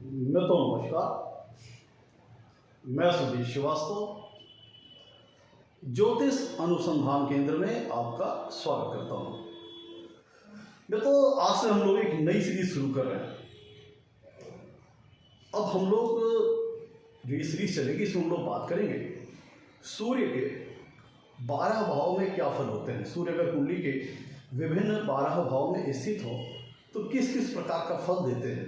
नमस्कार। मैं सुधीर श्रीवास्तव ज्योतिष अनुसंधान केंद्र में आपका स्वागत करता हूँ। आज से हम लोग एक नई सीरीज शुरू कर रहे हैं। अब हम लोग जो ये सीरीज चलेगी इसमें हम लोग बात करेंगे सूर्य के 12 भाव में क्या फल होते हैं। सूर्य अगर कुंडली के विभिन्न 12 भाव में स्थित हो तो किस किस प्रकार का फल देते हैं,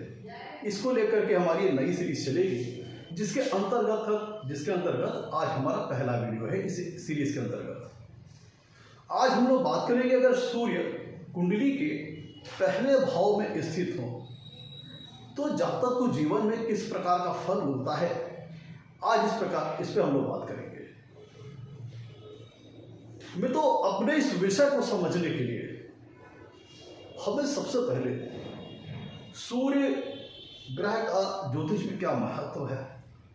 इसको लेकर के हमारी ये नई सीरीज चलेगी, जिसके अंतर्गत आज हमारा पहला वीडियो है। इस सीरीज के अंतर्गत आज हम लोग बात करेंगे अगर सूर्य कुंडली के पहले भाव में स्थित हो तो जातक को जीवन में किस प्रकार का फल मिलता है। आज इस पे हम लोग बात करेंगे। अपने इस विषय को समझने के लिए हमें सबसे पहले सूर्य ग्रह का ज्योतिष में क्या महत्व है,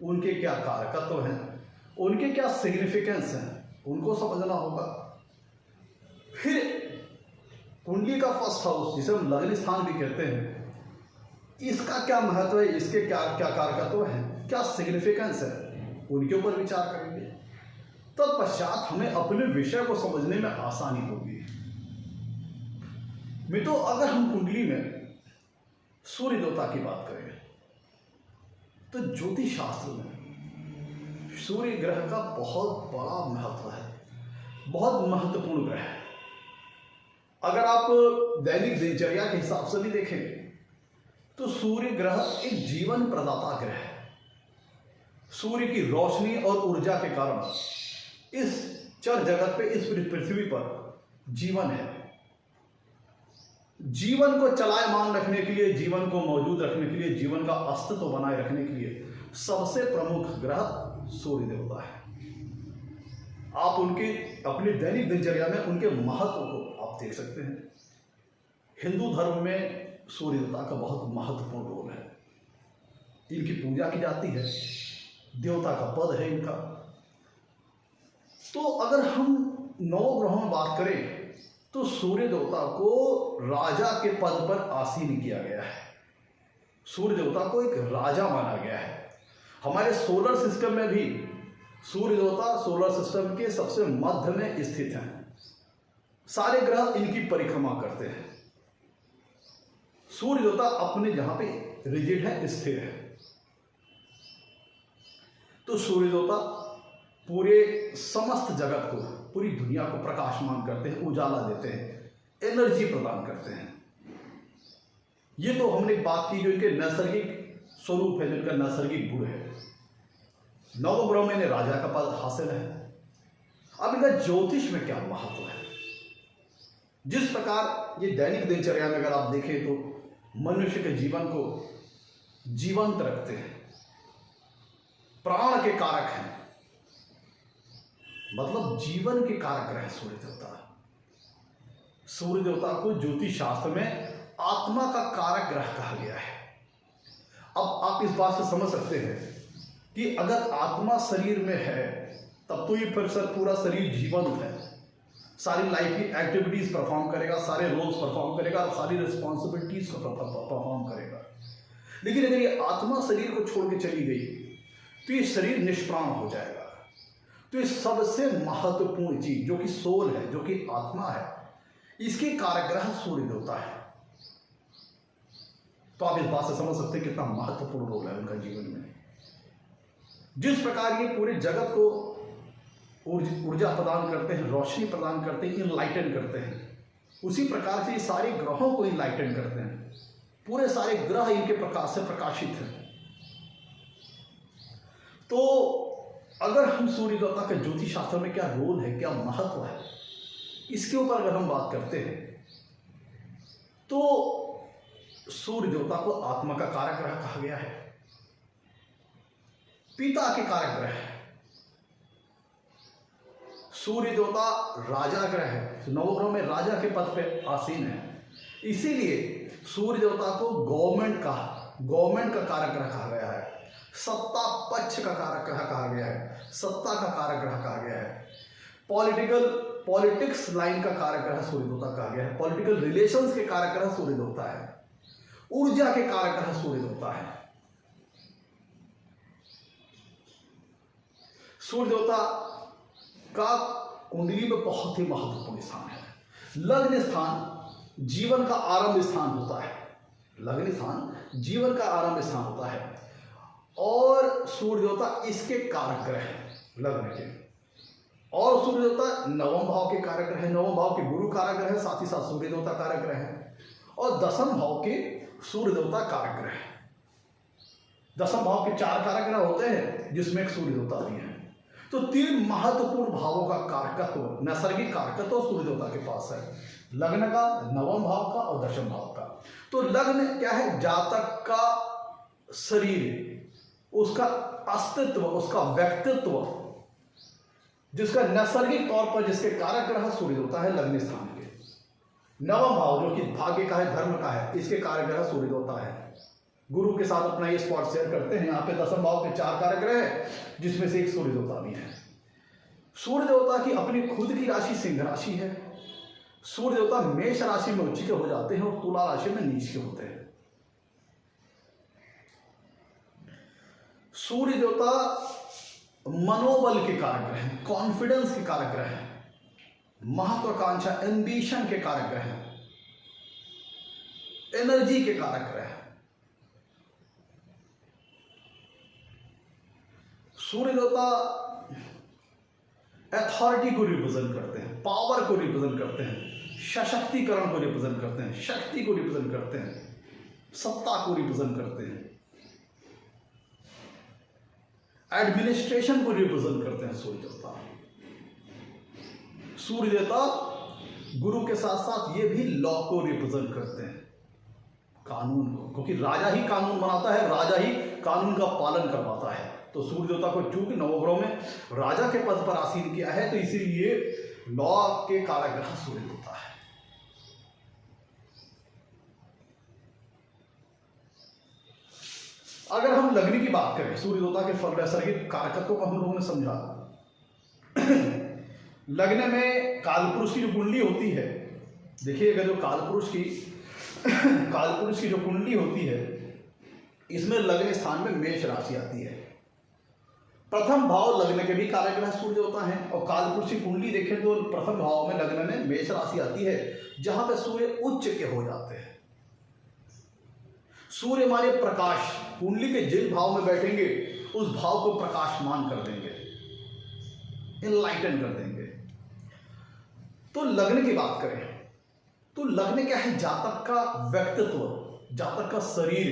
उनके क्या कारकत्व हैं, उनके क्या सिग्निफिकेंस हैं, उनको समझना होगा। फिर कुंडली का फर्स्ट हाउस, जिसे हम लग्न स्थान भी कहते हैं, इसका क्या महत्व है, इसके क्या क्या कारकत्व हैं, क्या सिग्निफिकेंस है, उनके ऊपर विचार करेंगे। तत्पश्चात हमें अपने विषय को समझने में आसानी होगी। अगर हम कुंडली में सूर्य देवता की बात करें तो ज्योतिष शास्त्र में सूर्य ग्रह का बहुत बड़ा महत्व है, बहुत महत्वपूर्ण ग्रह है। अगर आप दैनिक दिनचर्या के हिसाब से भी देखें तो सूर्य ग्रह एक जीवन प्रदाता ग्रह है। सूर्य की रोशनी और ऊर्जा के कारण इस चर जगत पे, इस पृथ्वी पर जीवन है। जीवन को चलायमान रखने के लिए, जीवन को मौजूद रखने के लिए, जीवन का अस्तित्व बनाए रखने के लिए सबसे प्रमुख ग्रह सूर्य देवता है। आप उनकी अपनी दैनिक दिनचर्या में उनके महत्व को आप देख सकते हैं। हिंदू धर्म में सूर्य देवता का बहुत महत्वपूर्ण रोल है। इनकी पूजा की जाती है, देवता का पद है इनका। तो अगर हम नवग्रहों में बात करें तो सूर्य देवता को राजा के पद पर आसीन किया गया है। सूर्य देवता को एक राजा माना गया है। हमारे सोलर सिस्टम में भी सूर्य देवता सोलर सिस्टम के सबसे मध्य में स्थित हैं। सारे ग्रह इनकी परिक्रमा करते हैं। सूर्य देवता अपने जहां पे रिजिड है, स्थिर है। तो सूर्य देवता पूरे समस्त जगत को, पूरी दुनिया को प्रकाशमान करते हैं, उजाला देते हैं, एनर्जी प्रदान करते हैं। ये तो हमने बात की जो इनके नैसर्गिक स्वरूप है, जो इनका नैसर्गिक गुण है। नवग्रह में इन्हें राजा का पद हासिल है। अब इनका ज्योतिष में क्या महत्व है। जिस प्रकार ये दैनिक दिनचर्या में अगर आप देखें तो मनुष्य के जीवन को जीवंत रखते हैं, प्राण के कारक हैं, मतलब जीवन के कारक ग्रह सूर्य देवता। सूर्य देवता को ज्योतिष शास्त्र में आत्मा का कारक ग्रह कहा गया है। अब आप इस बात से समझ सकते हैं कि अगर आत्मा शरीर में है तब तो ये फिर पूरा शरीर जीवंत है, सारी लाइफ की एक्टिविटीज परफॉर्म करेगा, सारे रोल्स परफॉर्म करेगा, सारी रिस्पॉन्सिबिलिटीज को परफॉर्म करेगा। लेकिन अगर ये आत्मा शरीर को छोड़ के चली गई तो ये शरीर निष्प्राण हो जाएगा। तो इस सबसे महत्वपूर्ण चीज जो कि सोल है, जो कि आत्मा है, इसके कारक ग्रह सूर्य देवता है। तो आप इस बात से समझ सकते हैं कितना महत्वपूर्ण रोल है उनका जीवन में। जिस प्रकार ये पूरे जगत को ऊर्जा प्रदान करते हैं, रोशनी प्रदान करते हैं, इनलाइटन करते हैं, उसी प्रकार से ये सारे ग्रहों को इनलाइटन करते हैं। पूरे सारे ग्रह इनके प्रकाश से प्रकाशित हैं। तो अगर हम सूर्य देवता का ज्योतिष शास्त्र में क्या रोल है, क्या महत्व है, इसके ऊपर अगर हम बात करते हैं तो सूर्य देवता को आत्मा का कारक ग्रह कहा गया है, पिता के कारक ग्रह है। सूर्य देवता राजा ग्रह है, नवग्रह में राजा के पद पे आसीन है। इसीलिए सूर्य देवता को गवर्नमेंट का कारक ग्रह कहा गया है, सत्ता पक्ष का कारक ग्रह कहा गया है, सत्ता का कारक ग्रह कहा गया है, पॉलिटिक्स लाइन का कारक ग्रह सूर्य देवता कहा गया है, पॉलिटिकल रिलेशंस के कारक ग्रह सूर्य देवता है, ऊर्जा के कारक ग्रह सूर्य देवता है। सूर्य देवता का कुंडली में बहुत ही महत्वपूर्ण स्थान है। लग्न स्थान जीवन का आरंभ स्थान होता है। लग्न स्थान जीवन का आरंभ स्थान होता है और सूर्य देवता इसके कारक ग्रह हैं लग्न के। और सूर्य देवता नवम भाव के कारक ग्रह है, नवम भाव के गुरु कारक ग्रह है, साथ ही साथ सूर्य देवता कारक ग्रह है। और दसम भाव के सूर्य देवता कारक ग्रह है। दसम भाव के 4 कारक ग्रह होते हैं जिसमें एक सूर्य देवता भी है। तो 3 महत्वपूर्ण भावों का कारकत्व, नैसर्गिक कारकत्व सूर्य देवता के पास है, लग्न का, नवम भाव का और दशम भाव का। तो लग्न क्या है? जातक का शरीर, उसका अस्तित्व, उसका व्यक्तित्व, जिसका नैसर्गिक तौर पर जिसके कारक ग्रह सूर्य देवता है लग्न स्थान के। नवम भाव जो कि भाग्य का है, धर्म का है, इसके कारक ग्रह सूर्य देवता है। गुरु के साथ अपना ये स्पॉट शेयर करते हैं। यहाँ पे दसम भाव के 4 कारक ग्रह है जिसमें से एक सूर्य देवता भी है। सूर्य देवता की अपनी खुद की राशि सिंह राशि है। सूर्य देवता मेष राशि में उच्च के हो जाते हैं और तुला राशि में नीच के होते हैं। सूर्य देवता मनोबल के कारक ग्रह हैं, कॉन्फिडेंस के कारक ग्रह हैं, महत्वाकांक्षा एम्बिशन के कारक ग्रह हैं, एनर्जी के कारक ग्रह हैं। सूर्य देवता अथॉरिटी को रिप्रेजेंट करते हैं, पावर को रिप्रेजेंट करते हैं, सशक्तिकरण को रिप्रेजेंट करते हैं, शक्ति को रिप्रेजेंट करते हैं, सत्ता को रिप्रेजेंट करते हैं, एडमिनिस्ट्रेशन को रिप्रेजेंट करते हैं सूर्य देवता। सूर्य देवता गुरु के साथ साथ ये भी लॉ को रिप्रेजेंट करते हैं, कानून को, क्योंकि राजा ही कानून बनाता है, राजा ही कानून का पालन करवाता है। तो सूर्य देवता को चूंकि नवग्रहों में राजा के पद पर आसीन किया है तो इसीलिए लॉ के कारक ग्रह सूर्य देवता है। अगर हम लग्न की बात करें, सूर्य देवता के फल नैसर्गिक कारकत्वों को हम लोगों ने समझा। लग्न में कालपुरुष की जो कुंडली होती है, देखिएगा जो कालपुरुष की जो कुंडली होती है, इसमें लग्न स्थान में मेष राशि आती है। प्रथम भाव लग्न के भी कारक ग्रह सूर्य देवता है और कालपुरुष की कुंडली देखें तो प्रथम भाव में लग्न में मेष राशि आती है जहां पे सूर्य उच्च के हो जाते हैं। सूर्य हमारे प्रकाश, कुंडली के जिस भाव में बैठेंगे उस भाव को प्रकाशमान कर देंगे, इनलाइटन कर देंगे। तो लग्न की बात करें तो लग्न क्या है? जातक का व्यक्तित्व, जातक का शरीर,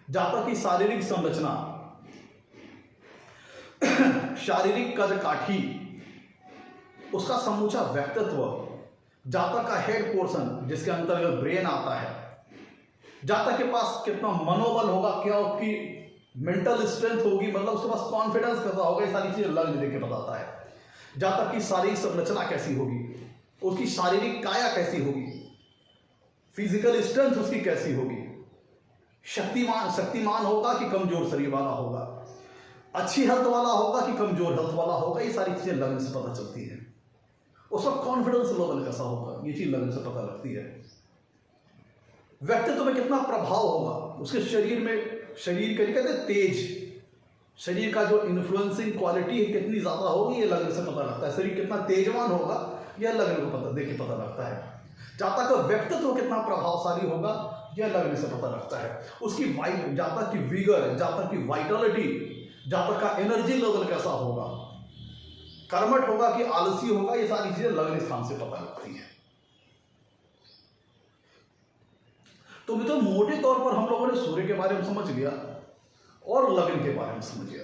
जातक की शारीरिक संरचना, शारीरिक कद काठी, उसका समूचा व्यक्तित्व, जातक का हेड पोर्शन जिसके अंतर्गत ब्रेन आता है, जातक के पास कितना मनोबल होगा, क्या उसकी मेंटल स्ट्रेंथ होगी, मतलब उसके पास कॉन्फिडेंस कैसा होगा, ये सारी चीजें लग्न देख के बताता है। जातक की शारीरिक संरचना कैसी होगी, उसकी शारीरिक काया कैसी होगी, फिजिकल स्ट्रेंथ उसकी कैसी होगी, शक्तिमान होगा कि कमजोर शरीर वाला होगा, अच्छी हेल्थ वाला होगा कि कमजोर हेल्थ वाला होगा, ये सारी चीजें लग्न से पता चलती है। उसका कॉन्फिडेंस लेवल कैसा होगा, ये चीज लग्न से पता लगती है। व्यक्तित्व में कितना प्रभाव होगा, उसके शरीर में, शरीर का कहते हैं तेज, शरीर का जो इन्फ्लुएंसिंग क्वालिटी है कितनी ज्यादा होगी, ये लग्न से पता लगता है। शरीर कितना तेजवान होगा, यह लग्न को पता देख के पता लगता है। जातक का व्यक्तित्व कितना प्रभावशाली होगा, यह लग्न से पता लगता है। उसकी जातक की विगर, जातक की वाइटलिटी, जातक का एनर्जी लेवल कैसा होगा, कर्मठ होगा कि आलसी होगा, ये सारी चीजें लग्न स्थान से पता लगती है। तो मित्रों, मोटे तौर पर हम लोगों ने सूर्य के बारे में समझ लिया और लग्न के बारे में समझ लिया।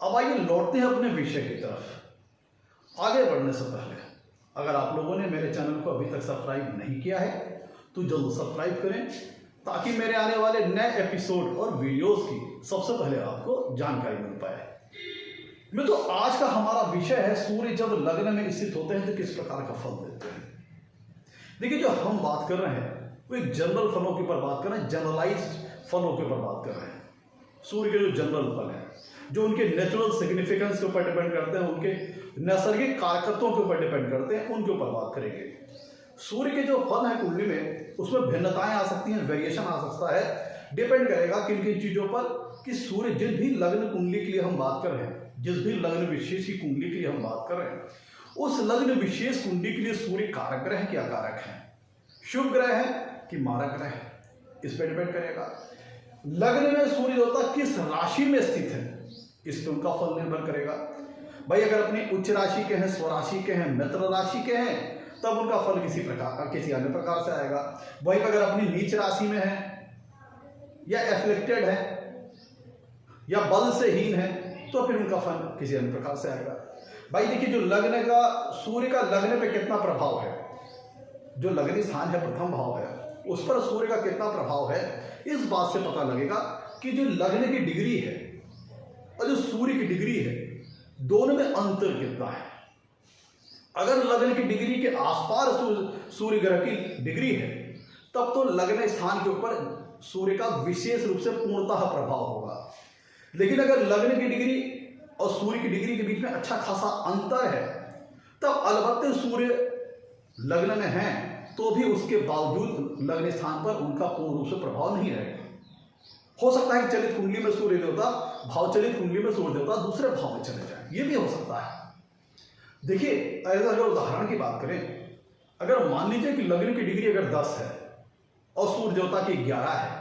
अब आइए लौटते हैं अपने विषय की तरफ। आगे बढ़ने से पहले अगर आप लोगों ने मेरे चैनल को अभी तक सब्सक्राइब नहीं किया है तो जल्द सब्सक्राइब करें ताकि मेरे आने वाले नए एपिसोड और वीडियोस की सबसे पहले आपको जानकारी मिल पाए। मित्रों, आज का हमारा विषय है सूर्य जब लग्न में स्थित होते हैं तो किस प्रकार का फल देते हैं। देखिए, जो हम बात कर रहे हैं वो एक जनरल फलों के ऊपर बात कर रहे हैं, जनरलाइज्ड फलों के ऊपर बात कर रहे हैं। सूर्य के जो जनरल फल हैं, जो उनके नेचुरल सिग्निफिकेंस के ऊपर डिपेंड करते हैं, उनके नैसर्गिक कारकत्वों के ऊपर डिपेंड करते हैं, उनके ऊपर बात करेंगे। सूर्य के जो फल है कुंडली में, उसमें भिन्नताएं आ सकती हैं, वेरिएशन आ सकता है, डिपेंड करेगा किन किन चीजों पर कि सूर्य जिस भी लग्न कुंडली के लिए हम बात कर रहे हैं, जिस भी लग्न विशेष की कुंडली के लिए हम बात कर रहे हैं, उस लग्न विशेष कुंडली के लिए सूर्य कारक ग्रह है कि अकारक है, शुभ ग्रह है कि मारक ग्रह है, इस पर डिपेंड करेगा। लग्न में सूर्य देवता किस राशि में स्थित है, इस पर उनका फल निर्भर करेगा। भाई अगर अपनी उच्च राशि के हैं, स्वराशि के हैं, मित्र राशि के हैं, तब उनका फल किसी प्रकार किसी अन्य प्रकार से आएगा। वहीं अगर अपनी नीच राशि में है या एफ्लिक्टेड है या बल से हीन है, तो फिर उनका फल किसी अन्य प्रकार से आएगा। भाई देखिए, जो लग्न का सूर्य का लग्न पे कितना प्रभाव है, जो लग्न स्थान है प्रथम भाव है, उस पर सूर्य का कितना प्रभाव है, इस बात से पता लगेगा कि जो लग्न की डिग्री है और जो सूर्य की डिग्री है, दोनों में अंतर कितना है। अगर लग्न की डिग्री के आसपास सूर्य ग्रह की डिग्री है, तब तो लग्न स्थान के ऊपर सूर्य का विशेष रूप से पूर्णतः प्रभाव होगा। लेकिन अगर लग्न की डिग्री और सूर्य की डिग्री के बीच में अच्छा खासा अंतर है, तब अलबत्ते सूर्य लग्न में है तो भी उसके बावजूद लग्न स्थान पर उनका पूर्ण रूप से प्रभाव नहीं रहेगा। हो सकता है कि चलित कुंडली में सूर्य देवता, भाव चलित कुंडली में सूर्य देवता दूसरे भाव में चले जाए, ये भी हो सकता है। देखिए, अगर उदाहरण की बात करें, अगर मान लीजिए कि लग्न की डिग्री अगर 10 है और सूर्य देवता की 11 है,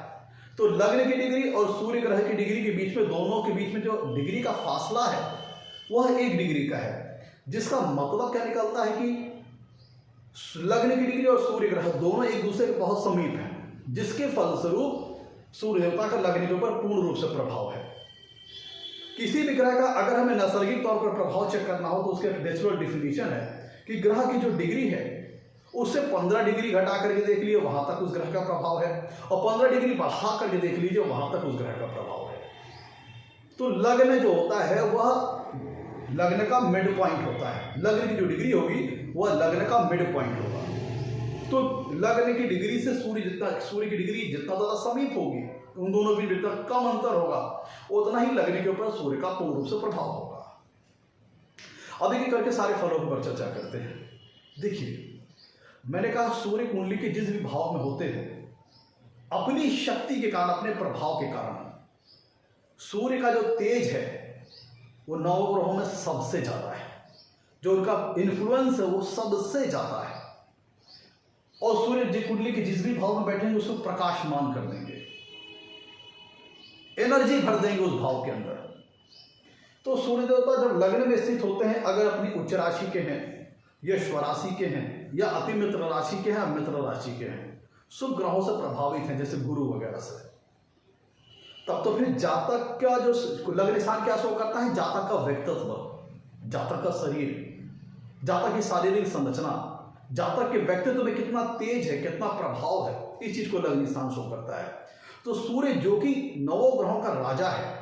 तो लग्न की डिग्री और सूर्य ग्रह की डिग्री के बीच में, दोनों के बीच में जो डिग्री का फासला है वह 1 डिग्री का है, जिसका मतलब क्या निकलता है कि लग्न की डिग्री और सूर्य ग्रह दोनों एक दूसरे के बहुत समीप हैं, जिसके फलस्वरूप सूर्य देवता का लग्न के ऊपर पूर्ण रूप से प्रभाव है। किसी भी ग्रह का अगर हमें नैसर्गिक तौर पर प्रभाव चेक करना हो तो उसका नेचुरल डिफिनीशन है कि ग्रह की जो डिग्री है उससे 15 डिग्री घटा करके देख लीजिए, वहां तक उस ग्रह का प्रभाव है, और 15 डिग्री बढ़ा करके देख लीजिए, वहां तक उस ग्रह का प्रभाव है। तो लग्न जो होता है वह लग्न का मिड पॉइंट होता है। लग्न की जो डिग्री होगी वह लग्न का मिड पॉइंट होगा। तो लग्न की डिग्री से सूर्य की डिग्री जितना ज्यादा समीप होगी, उन दोनों के जितना कम अंतर होगा, उतना ही लग्न के ऊपर सूर्य का पूर्ण रूप से प्रभाव होगा। अब एक करके सारे फलों पर चर्चा करते हैं। देखिए, मैंने कहा सूर्य कुंडली के जिस भी भाव में होते हैं, अपनी शक्ति के कारण, अपने प्रभाव के कारण सूर्य का जो तेज है वो 9 ग्रहों में सबसे ज्यादा है, जो उनका इन्फ्लुएंस है वो सबसे ज्यादा है। और सूर्य जी कुंडली के जिस भी भाव में बैठेंगे उसको प्रकाशमान कर देंगे, एनर्जी भर देंगे उस भाव के अंदर। तो सूर्य देवता जब लग्न में स्थित होते हैं, अगर अपनी उच्च राशि के हैं या स्वराशि के हैं या अति मित्र राशि के हैं, मित्र राशि के हैं, शुभ ग्रहों से प्रभावित हैं जैसे गुरु वगैरह से, तब तो फिर जातक का जो लग्न स्थान क्या शो करता है, जातक का व्यक्तित्व, जातक का शरीर, जातक की शारीरिक संरचना, जातक के व्यक्तित्व में कितना तेज है, कितना प्रभाव है, इस चीज को लग्न स्थान शो करता है। तो सूर्य जो कि 9 ग्रहों का राजा है,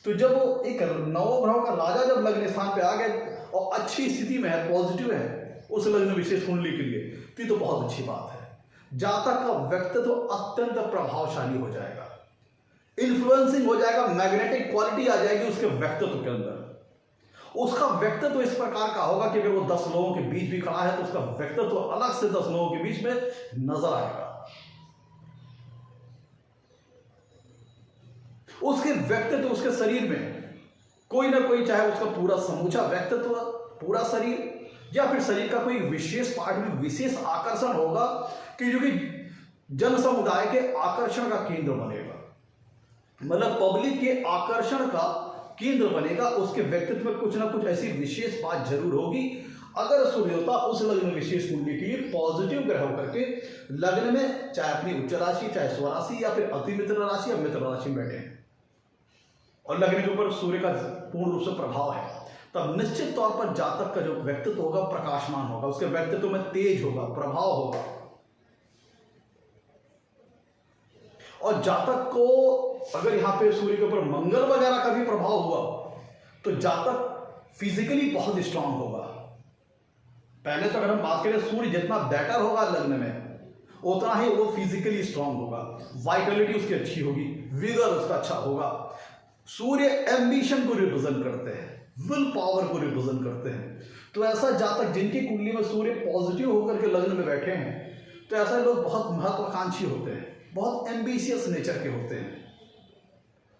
तो जब वो एक 9 ग्रहों का राजा जब लग्न स्थान पे आ गए और अच्छी स्थिति में है, पॉजिटिव है उस लग्न विशेष कुंडली के लिए, तो बहुत अच्छी बात है। जातक का व्यक्तित्व अत्यंत प्रभावशाली हो जाएगा, इन्फ्लुएंसिंग हो जाएगा, मैग्नेटिक क्वालिटी आ जाएगी उसके व्यक्तित्व के अंदर। उसका व्यक्तित्व इस प्रकार का होगा कि अगर वो 10 लोगों के बीच भी खड़ा है तो उसका व्यक्तित्व अलग से 10 लोगों के बीच में नजर आएगा। उसके व्यक्तित्व, उसके शरीर में कोई ना कोई, चाहे उसका पूरा समूचा व्यक्तित्व, पूरा शरीर, या फिर शरीर का कोई विशेष पार्ट में विशेष आकर्षण होगा कि जो कि जन समुदाय के आकर्षण का केंद्र बनेगा, मतलब पब्लिक के आकर्षण का केंद्र बनेगा। उसके व्यक्तित्व में कुछ ना कुछ ऐसी विशेष बात जरूर होगी। अगर सूर्य देवता उस लग्न विशेष कुंडली के लिए पॉजिटिव ग्रह होकर के लग्न में, चाहे अपनी उच्च राशि, चाहे स्वराशि या फिर अति मित्र राशि या मित्र राशि में बैठे हैं, और लग्न के ऊपर सूर्य का पूर्ण रूप से प्रभाव है, तब निश्चित तौर पर जातक का जो व्यक्तित्व होगा प्रकाशमान होगा, उसके व्यक्तित्व में तेज होगा, प्रभाव होगा। और जातक को अगर यहाँ पे सूर्य के ऊपर मंगल वगैरह का भी प्रभाव हुआ तो जातक फिजिकली बहुत स्ट्रांग होगा। पहले तो अगर हम बात करें, सूर्य जितना बेटर होगा लग्न में, उतना ही वो फिजिकली स्ट्रांग होगा, वाइटलिटी उसकी अच्छी होगी, विगर उसका अच्छा होगा। सूर्य एम्बिशन को रिप्रेजेंट करते हैं, विल पावर को रिप्रेजेंट करते हैं। तो ऐसा जातक जिनकी कुंडली में सूर्य पॉजिटिव होकर के लग्न में बैठे हैं, तो ऐसे लोग बहुत महत्वाकांक्षी होते हैं, बहुत एम्बिशियस नेचर के होते हैं।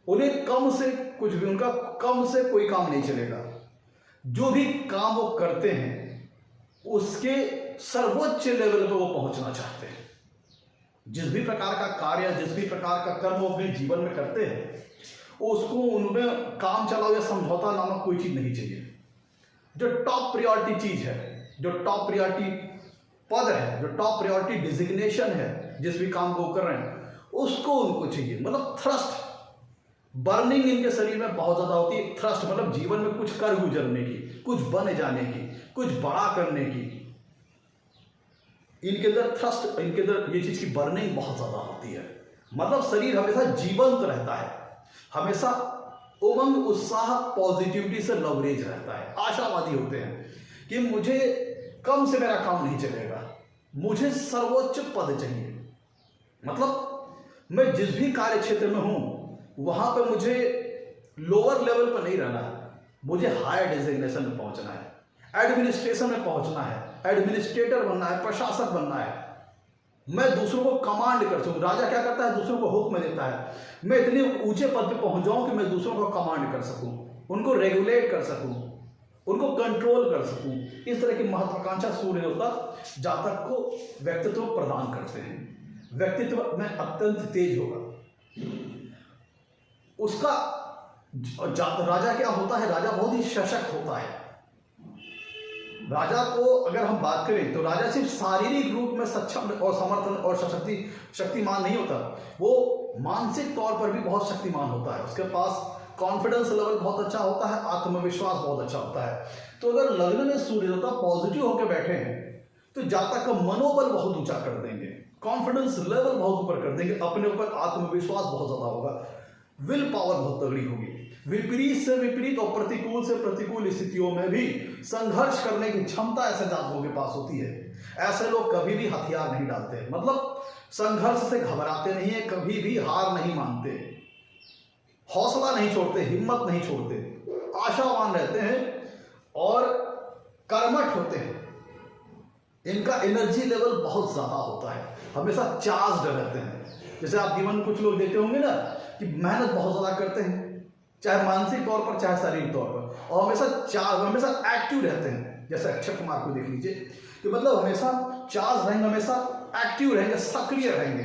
उन्हें कम से कुछ भी, उनका कम से कोई काम नहीं चलेगा। जो भी काम वो करते हैं उसके सर्वोच्च लेवल पर वो पहुंचना चाहते हैं। जिस भी प्रकार का कार्य, जिस भी प्रकार का कर्म वो अपने जीवन में करते हैं, उसको उनमें काम चलाओ या समझौता नामक कोई चीज नहीं चाहिए। जो टॉप प्रायोरिटी चीज है, जो टॉप प्रायोरिटी पद है, जो टॉप प्रायोरिटी डिजिग्नेशन है, जिस भी काम को कर रहे हैं उसको उनको चाहिए। मतलब थ्रस्ट बर्निंग इनके शरीर में बहुत ज्यादा होती है। थ्रस्ट मतलब जीवन में कुछ कर गुजरने की, कुछ बन जाने की, कुछ बड़ा करने की। इनके अंदर थ्रस्ट, इनके अंदर ये चीज की बर्निंग बहुत ज्यादा होती है। मतलब शरीर हमेशा जीवंत रहता है, हमेशा उमंग, उत्साह, पॉजिटिविटी से लवरेज रहता है। आशावादी होते हैं कि मुझे कम से मेरा काम नहीं चलेगा, मुझे सर्वोच्च पद चाहिए। मतलब मैं जिस भी कार्य क्षेत्र में हूं वहां पर मुझे लोअर लेवल पर नहीं रहना है, मुझे हायर डिजिग्नेशन में पहुंचना है, एडमिनिस्ट्रेशन में पहुंचना है, एडमिनिस्ट्रेटर बनना है, प्रशासक बनना है। मैं दूसरों को कमांड कर सकूं। राजा क्या करता है? दूसरों को हुक्म देता है। मैं इतने ऊंचे पद पे पहुंच जाऊं कि मैं दूसरों को कमांड कर सकूं, उनको रेगुलेट कर सकूं, उनको कंट्रोल कर सकूं। इस तरह की महत्वाकांक्षा सूर्य देवता जातक को व्यक्तित्व प्रदान करते हैं। व्यक्तित्व में अत्यंत तेज होगा उसका। राजा क्या होता है? राजा बहुत ही सशक्त होता है। राजा को अगर हम बात करें तो राजा सिर्फ शारीरिक रूप में सक्षम और समर्थन और शक्तिमान नहीं होता, वो मानसिक तौर पर भी बहुत शक्तिमान होता है। उसके पास कॉन्फिडेंस लेवल बहुत अच्छा होता है, आत्मविश्वास बहुत अच्छा होता है। तो अगर लग्न में सूर्य देवता पॉजिटिव होकर बैठे हैं तो जातक का मनोबल बहुत ऊंचा कर देंगे, कॉन्फिडेंस लेवल बहुत ऊपर कर देंगे, अपने ऊपर आत्मविश्वास बहुत ज्यादा होगा, विल पावर बहुत तगड़ी होगी। विपरीत से विपरीत और प्रतिकूल से प्रतिकूल स्थितियों में भी संघर्ष करने की क्षमता ऐसे जातकों के पास होती है। ऐसे लोग कभी भी हथियार नहीं डालते, मतलब संघर्ष से घबराते नहीं है, कभी भी हार नहीं मानते, हौसला नहीं छोड़ते, हिम्मत नहीं छोड़ते, आशावान रहते हैं और कर्मठ होते हैं। इनका एनर्जी लेवल बहुत ज्यादा होता है, हमेशा चार्ज रहते हैं। जैसे आप जीवन में कुछ लोग देखते होंगे ना कि मेहनत बहुत ज्यादा करते हैं, चाहे मानसिक तौर पर चाहे शारीरिक तौर पर, और हमेशा एक्टिव रहते हैं। जैसे अक्षय कुमार को देख लीजिए कि मतलब हमेशा चार्ज रहेंगे, हमेशा एक्टिव रहेंगे, सक्रिय रहेंगे।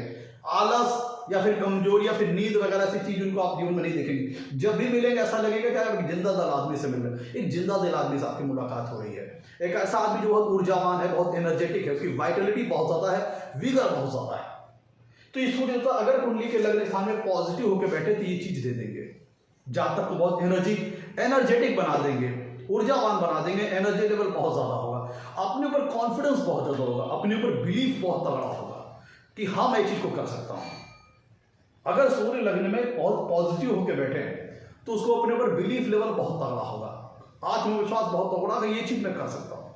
आलस या फिर कमजोरी या फिर नींद वगैरह ऐसी चीज उनको आप जीवन में नहीं देखेंगे। जब भी मिलेंगे ऐसा लगेगा कि आप जिंदा दिल आदमी से मिल रहे हैं, एक जिंदा दिल आदमी से आपकी मुलाकात हो रही है। एक ऐसा आदमी जो बहुत ऊर्जावान है, बहुत एनर्जेटिक है, उसकी वाइटलिटी बहुत ज्यादा है, विगर बहुत ज्यादा है। तो इस सूर्य देवता अगर कुंडली के लग्न स्थान में पॉजिटिव होकर बैठे तो ये चीज दे देंगे। जातक को बहुत एनर्जेटिक बना देंगे, ऊर्जावान बना देंगे, एनर्जी लेवल बहुत ज्यादा होगा, अपने ऊपर कॉन्फिडेंस बहुत ज्यादा होगा, अपने ऊपर बिलीफ बहुत तगड़ा होगा कि हाँ मैं चीज को कर सकता हूं। अगर सूर्य लग्न में बहुत पॉजिटिव होकर बैठे हैं तो उसको अपने ऊपर बिलीफ लेवल बहुत तगड़ा होगा, आत्मविश्वास बहुत तगड़ा कि ये चीज मैं कर सकता हूं,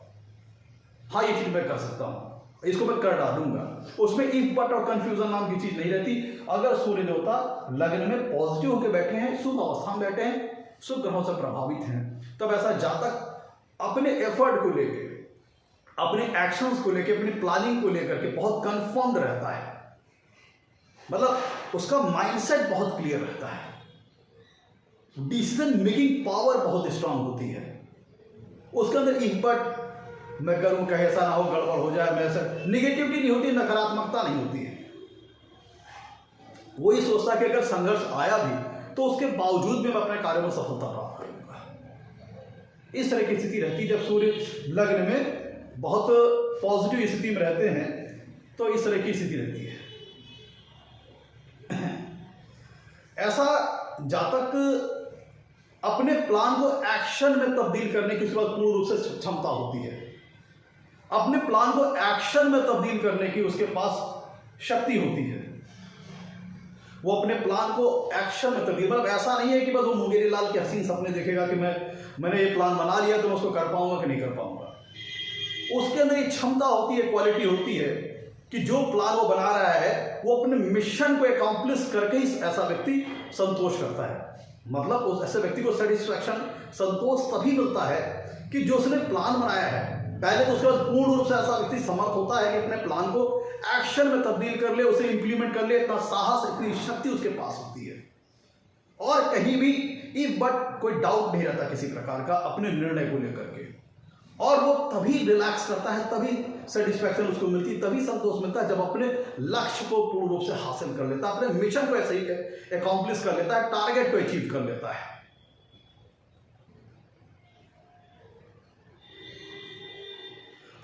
हाँ ये चीज मैं कर सकता हूं, इसको मैं कर डालूंगा। उसमें इफ बट और कंफ्यूजन नाम की चीज नहीं रहती। अगर सूर्य देवता लग्न में पॉजिटिव होकर बैठे हैं, शुभ अवस्था में बैठे हैं, शुभ ग्रहों से प्रभावित हैं, तब ऐसा जातक अपने एफर्ट को लेकर, अपने एक्शंस को लेकर, अपनी प्लानिंग को लेकर के बहुत कंफर्म रहता है। मतलब उसका माइंडसेट बहुत क्लियर रहता है, डिसीजन मेकिंग पावर बहुत स्ट्रांग होती है। उसके अंदर इफ बट मैं करूं कहीं ऐसा ना हो, गड़बड़ हो जाए, मैं ऐसा निगेटिविटी नहीं होती, नकारात्मकता नहीं होती है। वही सोचता कि अगर संघर्ष आया भी तो उसके बावजूद भी मैं अपने कार्य में सफलता प्राप्त करूंगा। इस तरह की स्थिति रहती है जब सूर्य लग्न में बहुत पॉजिटिव स्थिति में रहते हैं, तो इस तरह की स्थिति रहती है। ऐसा जातक अपने प्लान को एक्शन में तब्दील करने की उसके बाद पूर्ण रूप से क्षमता होती है। अपने प्लान को एक्शन में तब्दील करने की उसके पास शक्ति होती है। वो अपने प्लान को एक्शन में तब्दील, मतलब ऐसा नहीं है कि बस वो मुंगेरी लाल के हसीन सपने देखेगा कि मैंने ये प्लान बना लिया तो मैं उसको कर पाऊंगा कि नहीं कर पाऊंगा। उसके अंदर एक क्षमता होती है, क्वालिटी होती है कि जो प्लान वो बना रहा है वो अपने मिशन को अकॉम्प्लिश करके ही ऐसा व्यक्ति संतोष करता है। मतलब उस ऐसे व्यक्ति को सेटिस्फैक्शन, संतोष तभी मिलता है कि जो उसने प्लान बनाया है पहले, तो उसके बाद पूर्ण रूप से ऐसा व्यक्ति समर्थ होता है कि अपने प्लान को एक्शन में तब्दील कर ले, उसे इंप्लीमेंट कर ले, इतना साहस, इतनी शक्ति उसके पास होती है। और कहीं भी इफ बट कोई डाउट नहीं रहता किसी प्रकार का अपने निर्णय को लेकर के। और वो तभी रिलैक्स करता है, तभी सेटिस्फैक्शन उसको मिलती है, तभी संतोष मिलता है जब अपने लक्ष्य को पूर्ण रूप से हासिल कर लेता है, अपने मिशन को ऐसे ही अकॉम्प्लिश कर लेता है, टारगेट को अचीव कर लेता है।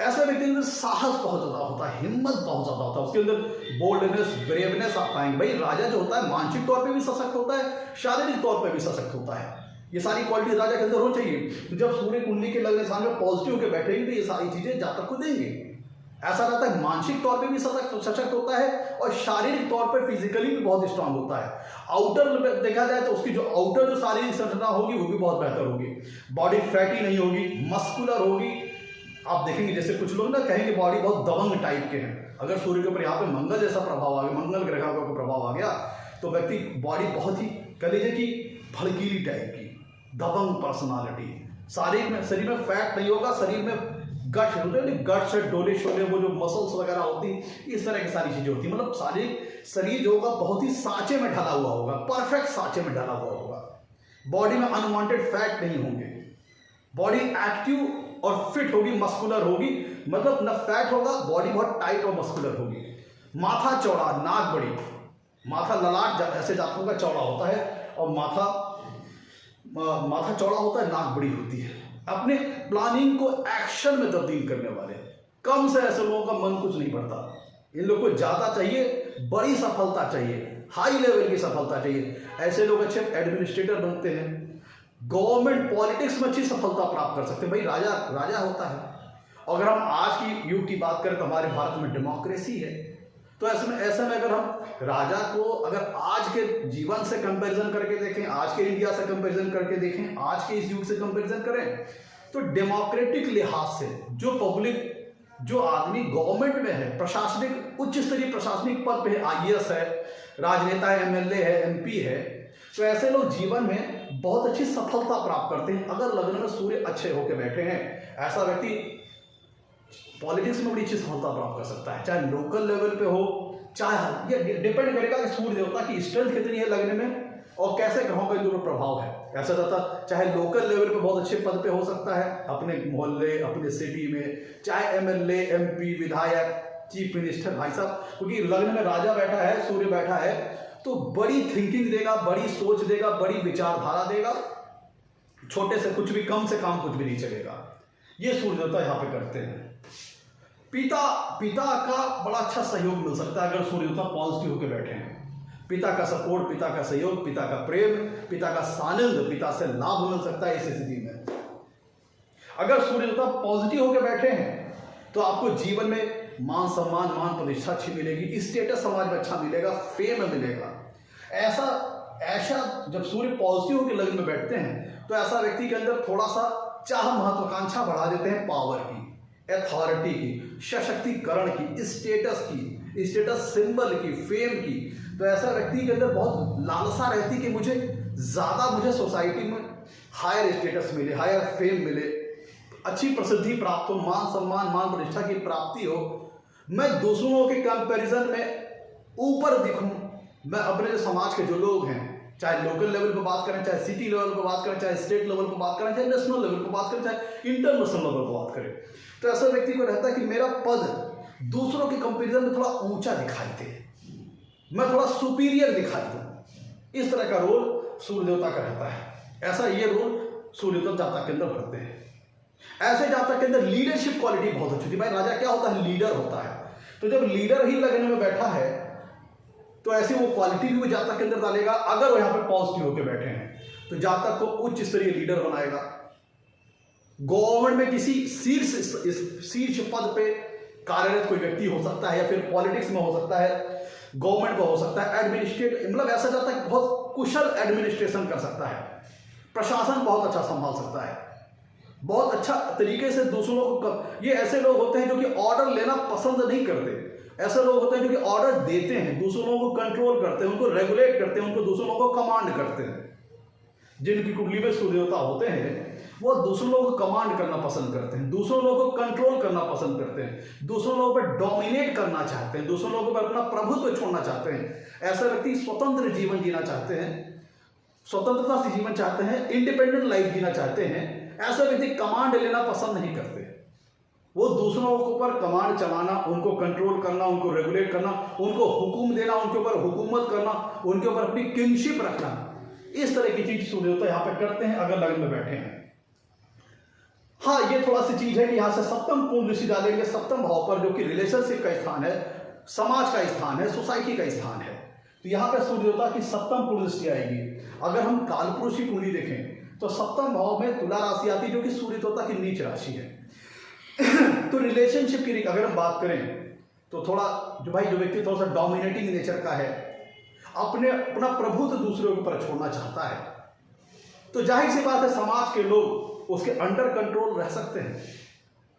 ऐसे व्यक्ति के अंदर साहस बहुत ज्यादा होता है, हिम्मत बहुत ज्यादा होता है, उसके अंदर बोल्डनेस, ब्रेवनेस आप पाएंगे। भाई राजा जो होता है मानसिक तौर पे भी सशक्त होता है, शारीरिक तौर पे भी सशक्त होता है। ये सारी क्वालिटी राजा के अंदर हो चाहिए। तो जब सूर्य कुंडली के लगने साल में पॉजिटिव के बैठेंगे तो ये सारी चीजें जातक को देंगे। ऐसा रहता है मानसिक तौर पे भी सशक्त होता है और शारीरिक तौर पर फिजिकली भी बहुत स्ट्रांग होता है। आउटर देखा जाए तो उसकी जो आउटर जो शारीरिक संरचना होगी वो भी बहुत बेहतर होगी। बॉडी फैटी नहीं होगी, मस्कुलर होगी। आप देखेंगे जैसे कुछ लोग ना कहेंगे बॉडी बहुत दबंग टाइप के हैं, अगर सूर्य के ऊपर यहाँ पे मंगल जैसा प्रभाव आ गया, मंगल ग्रह का प्रभाव आ गया तो व्यक्ति बॉडी बहुत ही कह लीजिए कि भड़कीली टाइप की, दबंग पर्सनालिटी। शरीर में फैट नहीं होगा, शरीर में गट्स होते हैं, गट्स डोले शोले, वो जो मसल्स वगैरह होती इस तरह की सारी चीजें होती है। मतलब शरीर जो होगा बहुत ही सांचे में ढला हुआ होगा, परफेक्ट सांचे में ढला हुआ होगा। बॉडी में अनवांटेड फैट नहीं होंगे, बॉडी एक्टिव और फिट होगी, मस्कुलर होगी। मतलब न फैट होगा, बॉडी बहुत टाइट और मस्कुलर होगी। माथा चौड़ा, नाक बड़ी, माथा ललाट ऐसे जातकों का चौड़ा होता है और माथा चौड़ा होता है, नाक बड़ी होती है। अपने प्लानिंग को एक्शन में तब्दील करने वाले कम से ऐसे लोगों का मन कुछ नहीं पड़ता। इन लोगों को ज्यादा चाहिए, बड़ी सफलता चाहिए, हाई लेवल की सफलता चाहिए। ऐसे लोग अच्छे एडमिनिस्ट्रेटर बनते हैं, गवर्नमेंट पॉलिटिक्स में अच्छी सफलता प्राप्त कर सकते हैं। भाई राजा होता है। अगर हम आज की युग की बात करें तो हमारे भारत में डेमोक्रेसी है, तो ऐसे में अगर हम राजा को अगर आज के जीवन से कंपैरिजन करके देखें, आज के इंडिया से कंपैरिजन करके देखें, आज के इस युग से कंपैरिजन करें तो डेमोक्रेटिक लिहाज से जो पब्लिक, जो आदमी गवर्नमेंट में है, प्रशासनिक उच्च स्तरीय प्रशासनिक पद पे है, IAS है, राजनेता है, MLA है, MP है, तो ऐसे लोग जीवन में बहुत अच्छी सफलता प्राप्त करते हैं अगर लग्न में सूर्य अच्छे होकर बैठे हैं। ऐसा व्यक्ति पॉलिटिक्स में बड़ी अच्छी सफलता प्राप्त कर सकता है, चाहे लोकल लेवल पे हो, चाहे ये डिपेंड करेगा कि सूर्य देवता की स्ट्रेंथ कितनी है लगने में और कैसे ग्रहों का इनके प्रभाव है। ऐसा रहता चाहे लोकल लेवल पे बहुत अच्छे पद पे हो सकता है, अपने मोहल्ले, अपने सिटी में, चाहे MLA, MP, विधायक, चीफ मिनिस्टर, भाई साहब, क्योंकि लग्न में राजा बैठा है, सूर्य बैठा है, तो बड़ी थिंकिंग देगा, बड़ी सोच देगा, बड़ी विचारधारा देगा। छोटे से कुछ भी, कम से काम कुछ भी नहीं चलेगा। ये सूर्य देवता यहाँ पे करते हैं। पिता का बड़ा अच्छा सहयोग मिल सकता है अगर सूर्य देवता पॉजिटिव होकर बैठे हैं। पिता का सपोर्ट, पिता का सहयोग, पिता का प्रेम, पिता का सानिध्य, पिता से लाभ मिल सकता है इस स्थिति में। अगर सूर्य देवता पॉजिटिव होकर बैठे हैं तो आपको जीवन में मान सम्मान, मान प्रतिष्ठा अच्छी मिलेगी, स्टेटस समाज में अच्छा मिलेगा, फेम मिलेगा। ऐसा जब सूर्य पॉजिटिव होकर लग्न में बैठते हैं तो ऐसा व्यक्ति के अंदर थोड़ा सा चाह, महत्वाकांक्षा बढ़ा देते हैं, पावर की, अथॉरिटी की, सशक्तिकरण की, स्टेटस सिंबल की, फेम की। तो ऐसा व्यक्ति के अंदर बहुत लालसा रहती कि मुझे सोसाइटी में हायर स्टेटस मिले, हायर फेम मिले, अच्छी प्रसिद्धि प्राप्त हो, मान सम्मान, मान प्रतिष्ठा की प्राप्ति हो, मैं दूसरों के कंपैरिजन में ऊपर दिखूं, मैं अपने जो समाज के जो लोग हैं, चाहे लोकल लेवल पर बात करें, चाहे सिटी लेवल पर बात करें, चाहे स्टेट लेवल पर बात करें, चाहे नेशनल लेवल पर बात करें, चाहे इंटरनेशनल लेवल पर बात करें, तो ऐसा व्यक्ति को रहता है कि मेरा पद दूसरों के कंपैरिजन में थोड़ा ऊंचा दिखाई दे, मैं थोड़ा सुपीरियर दिखाई दूं। इस तरह का रोल सूर्य देवता का रहता है। ऐसा ये रोल सूर्य देवता जातक के अंदर भरते हैं। ऐसे जातक के अंदर लीडरशिप क्वालिटी बहुत अच्छी होती है। भाई राजा क्या होता है? लीडर होता है। तो जब लीडर ही लगने में बैठा है तो ऐसी वो क्वालिटी भी वो जातक के अंदर डालेगा। अगर वो यहाँ पे पॉजिटिव होकर बैठे हैं तो जातक को उच्च स्तरीय लीडर बनाएगा। गवर्नमेंट में किसी शीर्ष पद पे कार्यरत कोई व्यक्ति हो सकता है, या फिर पॉलिटिक्स में हो सकता है, गवर्नमेंट में हो सकता है, एडमिनिस्ट्रेट, मतलब ऐसा जातक बहुत कुशल एडमिनिस्ट्रेशन कर सकता है, प्रशासन बहुत अच्छा संभाल सकता है, बहुत अच्छा तरीके से दूसरों को। ये ऐसे लोग होते हैं जो कि ऑर्डर लेना पसंद नहीं करते। ऐसे लोग होते हैं जो कि ऑर्डर देते हैं, दूसरों को कंट्रोल करते हैं, उनको रेगुलेट करते हैं, उनको दूसरों को कमांड करते हैं। जिनकी कुंडली में सूर्य देवता होते हैं वो दूसरों लोगों को कमांड करना पसंद करते हैं, दूसरों लोगों को कंट्रोल करना पसंद करते हैं, दूसरों लोगों पर डोमिनेट करना चाहते हैं, दूसरों लोगों पर अपना प्रभुत्व छोड़ना चाहते हैं। ऐसा व्यक्ति स्वतंत्र जीवन जीना चाहते हैं, स्वतंत्रता से जीवन चाहते हैं, इंडिपेंडेंट लाइफ जीना चाहते हैं। ऐसा व्यक्ति कमांड लेना पसंद नहीं करते। वो दूसरों के ऊपर कमांड चलाना, उनको कंट्रोल करना, उनको रेगुलेट करना, उनको हुक्म देना, उनके ऊपर हुकूमत करना, उनके ऊपर अपनी किंगशिप रखना, इस तरह की चीज सूर्यदेवता यहाँ पे करते हैं अगर लग्न में बैठे हैं। हाँ, ये थोड़ा सी चीज है कि यहाँ से सप्तम पूर्ण दृष्टि डालेंगे सप्तम भाव पर, जो कि रिलेशनशिप का स्थान है, समाज का स्थान है, सोसाइटी का स्थान है। तो यहाँ पे सूर्यदेवता की सप्तम पूर्ण दृष्टि आएगी। अगर हम कालपुरुष की कुंडली देखें तो सप्तम भाव में तुला राशि आती है, जो कि सूर्यदेवता की नीच राशि है। तो रिलेशनशिप की अगर हम बात करें तो थोड़ा जो व्यक्ति थोड़ा सा डोमिनेटिंग नेचर का है, अपना प्रभुत्व दूसरों के ऊपर छोड़ना चाहता है, तो जाहिर सी बात है समाज के लोग उसके अंडर कंट्रोल रह सकते हैं,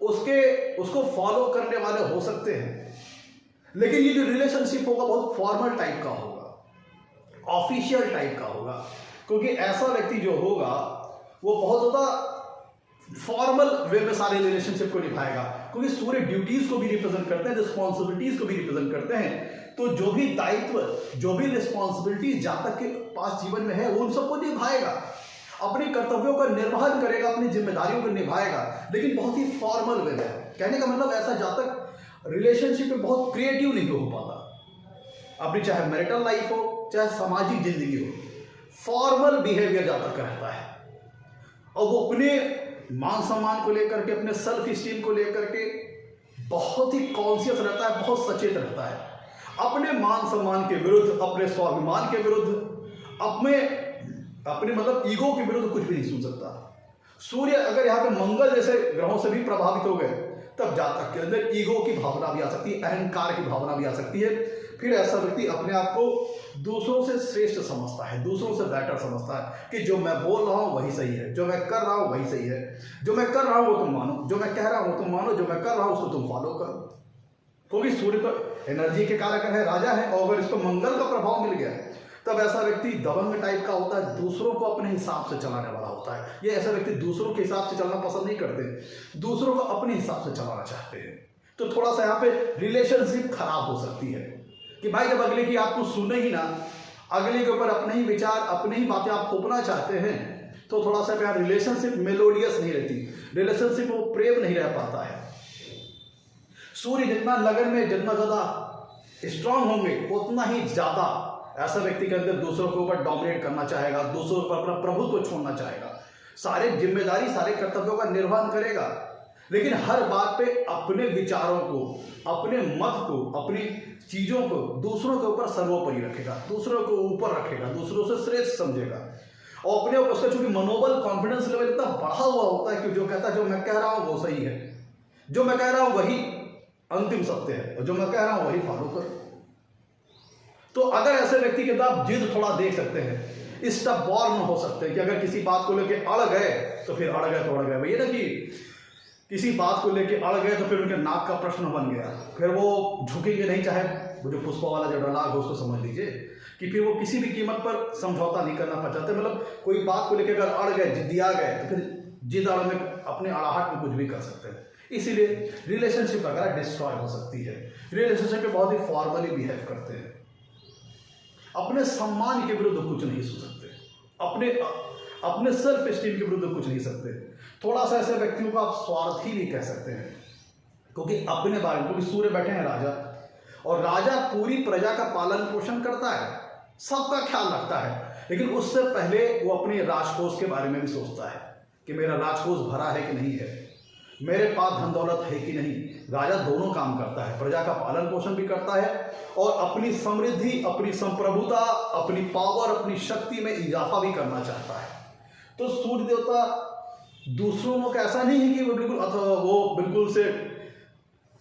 उसको फॉलो करने वाले हो सकते हैं। लेकिन ये जो रिलेशनशिप होगा बहुत फॉर्मल टाइप का होगा, ऑफिशियल टाइप का होगा, क्योंकि ऐसा व्यक्ति जो होगा वो बहुत ज्यादा फॉर्मल वे में सारे रिलेशनशिप को निभाएगा, क्योंकि सूर्य ड्यूटीज को भी रिप्रेजेंट करते हैं, रिस्पॉन्सिबिलिटीज को भी रिप्रेजेंट करते हैं। तो जो भी दायित्व, जो भी रिस्पॉन्सिबिलिटी जातक के पास जीवन में है, वो उन सबको निभाएगा, अपने कर्तव्यों का निर्वहन करेगा, अपनी जिम्मेदारियों को निभाएगा, लेकिन बहुत ही फॉर्मल वे में। कहने का मतलब ऐसा जातक रिलेशनशिप में बहुत क्रिएटिव नहीं हो पाता, अपनी चाहे मैरिटल लाइफ हो चाहे सामाजिक जिंदगी हो, फॉर्मल बिहेवियर जातक का रहता है। और वो अपने मान सम्मान को लेकर के, अपने सेल्फ स्टीम को लेकर के बहुत ही कॉन्शियस रहता है, बहुत सचेत रहता है। अपने मान सम्मान के विरुद्ध, अपने स्वाभिमान के विरुद्ध, अपने मतलब ईगो के विरुद्ध कुछ भी नहीं सुन सकता। सूर्य अगर यहाँ पे मंगल जैसे ग्रहों से भी प्रभावित हो गए, तब जातक के अंदर ईगो की भावना भी आ सकती है, अहंकार की भावना भी आ सकती है। फिर ऐसा व्यक्ति अपने आप को दूसरों से श्रेष्ठ समझता है, दूसरों से बेटर समझता है कि जो मैं बोल रहा हूँ वही सही है, जो मैं कर रहा हूँ वही सही है, जो मैं कर रहा हूँ वो तुम मानो, जो मैं कह रहा हूँ तुम मानो, जो मैं कर रहा हूँ उसको तुम फॉलो करो। क्योंकि सूर्य तो एनर्जी के कारक है, राजा है, और अगर इसको मंगल का प्रभाव मिल गया तब ऐसा व्यक्ति दबंग टाइप का होता है, दूसरों को अपने हिसाब से चलाने वाला होता है। ये ऐसा व्यक्ति दूसरों के हिसाब से चलना पसंद नहीं करते, दूसरों को अपने हिसाब से चलाना चाहते हैं। तो थोड़ा सा यहाँ पे रिलेशनशिप खराब हो सकती है कि भाई जब अगले की आपको सुने ही ना, अगले के ऊपर अपने ही विचार, अपने ही बातें आप थोपना चाहते हैं, तो थोड़ा सा यहाँ रिलेशनशिप मेलोडियस नहीं रहती, रिलेशनशिप वो प्रेम नहीं रह पाता है। सूर्य जितना लगन में जितना ज्यादा स्ट्रांग होंगे, उतना ही ज्यादा ऐसा व्यक्ति के अंदर दूसरों के ऊपर डोमिनेट करना चाहेगा, दूसरों पर अपना प्रभुत्व छोड़ना चाहेगा, सारे जिम्मेदारी, सारे कर्तव्यों का निर्वहन करेगा, लेकिन हर बात पे अपने विचारों को, अपने मत को, अपनी चीजों को दूसरों के ऊपर सर्वोपरि रखेगा, दूसरों को ऊपर रखेगा, दूसरों से श्रेष्ठ समझेगा। और अपने उसका चूंकि मनोबल, कॉन्फिडेंस लेवल इतना बढ़ा हुआ होता है कि जो कहता है जो मैं कह रहा हूं वो सही है, जो मैं कह रहा हूं वही अंतिम सत्य है, और जो मैं कह रहा हूं वही फॉलो करो। तो अगर ऐसे व्यक्ति के साथ जिद थोड़ा देख सकते हैं, स्टब बॉर्न हो सकते हैं कि अगर किसी बात को लेके अड़ गए तो फिर अड़ गए तो अड़ गए। वही ना कि किसी बात को लेके अड़ गए तो फिर उनके नाक का प्रश्न बन गया, फिर वो झुकेंगे नहीं, चाहे वो जो पुष्पा वाला जो डायलॉग है उसको समझ लीजिए कि फिर वो किसी भी कीमत पर समझौता नहीं करना चाहते। मतलब कोई बात को लेकर अगर अड़ गए, जिद्दिया गए, तो फिर जिद अड़ में अपने अड़ाहट में कुछ भी कर सकते हैं। इसीलिए रिलेशनशिप वगैरह डिस्ट्रॉय हो सकती है। रिलेशनशिप में बहुत ही फॉर्मली बिहेव करते हैं, अपने सम्मान के विरुद्ध कुछ नहीं सोच सकते, अपने सेल्फ स्टीम के विरुद्ध कुछ नहीं सकते। थोड़ा सा ऐसे व्यक्तियों को आप स्वार्थी भी कह सकते हैं, क्योंकि अपने बारे में, क्योंकि सूर्य बैठे हैं राजा, और राजा पूरी प्रजा का पालन पोषण करता है, सबका ख्याल रखता है, लेकिन उससे पहले वो अपने राजकोष के बारे में भी सोचता है कि मेरा राजकोष भरा है कि नहीं है, मेरे पास धन दौलत है कि नहीं। राजा दोनों काम करता है, प्रजा का पालन पोषण भी करता है और अपनी समृद्धि, अपनी संप्रभुता, अपनी पावर, अपनी शक्ति में इजाफा भी करना चाहता है। तो सूर्य देवता दूसरों का ऐसा नहीं है कि वो बिल्कुल से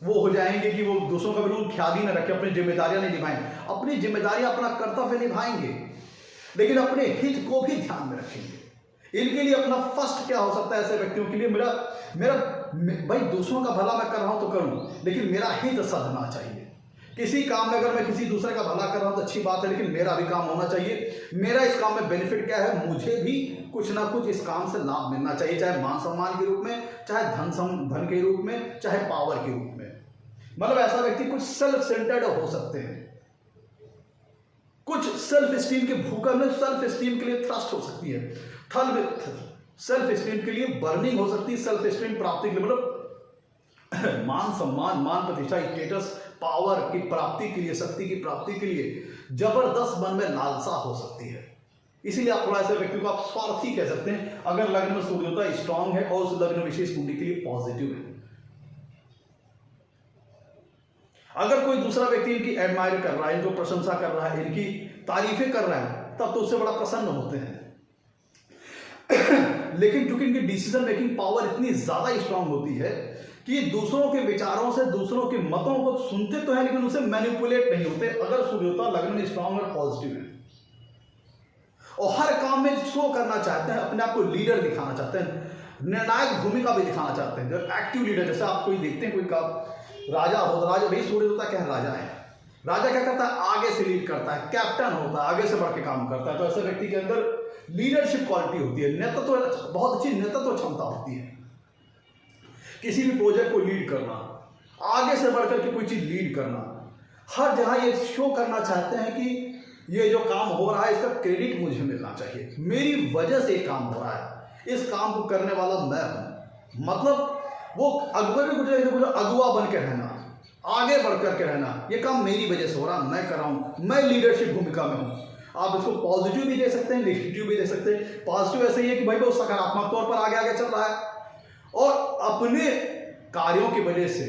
वो हो जाएंगे कि वो दूसरों का बिल्कुल ख्याल ही न रखें, अपनी जिम्मेदारियां नहीं निभाएंगे, अपनी जिम्मेदारियां, अपना कर्तव्य निभाएंगे, लेकिन अपने हित को भी ध्यान में रखेंगे। इनके लिए अपना फर्स्ट क्या हो सकता है ऐसे व्यक्तियों के लिए, मेरा भाई दूसरों का भला मैं कर रहा हूं तो करूं, लेकिन मेरा हित साधना चाहिए। किसी काम में अगर मैं किसी दूसरे का भला कर रहा हूं तो अच्छी बात है, लेकिन मेरा भी काम होना चाहिए। मेरा इस काम में बेनिफिट क्या है, मुझे भी कुछ ना कुछ इस काम से लाभ मिलना चाहिए, चाहे मान सम्मान के रूप में, चाहे धन के रूप में, चाहे पावर के रूप में। मतलब ऐसा व्यक्ति कुछ सेल्फ सेंटर्ड हो सकते हैं, कुछ सेल्फ स्टीम के भूखा में सेल्फ स्टीम के लिए थ्रस्ट हो सकती है, थल में सेल्फ स्टीम के लिए बर्निंग हो सकती है, सेल्फ स्टीम प्राप्ति के लिए, मतलब मान सम्मान, मान प्रतिष्ठा, स्टेटस, पावर की प्राप्ति के लिए, शक्ति की प्राप्ति के लिए जबरदस्त मन में लालसा हो सकती है। इसीलिए आप थोड़ा ऐसे व्यक्ति को आप स्वार्थी कह सकते हैं अगर लग्न में सूर्य होता स्ट्रांग है और उस लग्न विशेष कुंडली के लिए पॉजिटिव है। अगर कोई दूसरा व्यक्ति इनकी एडमायर कर रहा है, इनको प्रशंसा कर रहा है, इनकी तारीफें कर रहा है, तब तो उससे बड़ा प्रसन्न होते हैं। लेकिन क्योंकि इनकी डिसीजन मेकिंग पावर इतनी ज्यादा स्ट्रांग होती है कि दूसरों के विचारों से, दूसरों के मतों को सुनते तो हैं लेकिन उसे मैनिपुलेट नहीं होते। अगर सूर्य होता लग्न में स्ट्रांग और पॉजिटिव है और हर काम में शो करना चाहते हैं, अपने आप को लीडर दिखाना चाहते हैं, निर्णायक भूमिका भी दिखाना चाहते हैं, जब एक्टिव लीडर, जैसे आप कोई देखते हैं कोई का राजा हो तो राजा भाई सूर्य होता क्या है, राजा है। राजा क्या करता है, आगे से लीड करता है, कैप्टन होता है, आगे से बढ़ के काम करता है। तो ऐसे व्यक्ति के अंदर लीडरशिप क्वालिटी होती है, नेतृत्व, बहुत अच्छी नेतृत्व क्षमता होती है। किसी भी प्रोजेक्ट को लीड करना, आगे से बढ़कर के कोई चीज लीड करना, हर जगह ये शो करना चाहते हैं कि ये जो काम हो रहा है इसका क्रेडिट मुझे मिलना चाहिए, मेरी वजह से ये काम हो रहा है, इस काम को करने वाला मैं हूं। मतलब वो अगुआ बन के रहना, आगे बढ़कर के रहना, ये काम मेरी वजह से हो रहा, मैं कर रहा हूं, मैं लीडरशिप भूमिका में हूं। आप इसको पॉजिटिव भी दे सकते हैं, नेगेटिव भी दे सकते हैं। पॉजिटिव ऐसे ही है कि भाई वो सकारात्मक तौर पर आगे आगे चल रहा है और अपने कार्यों की वजह से,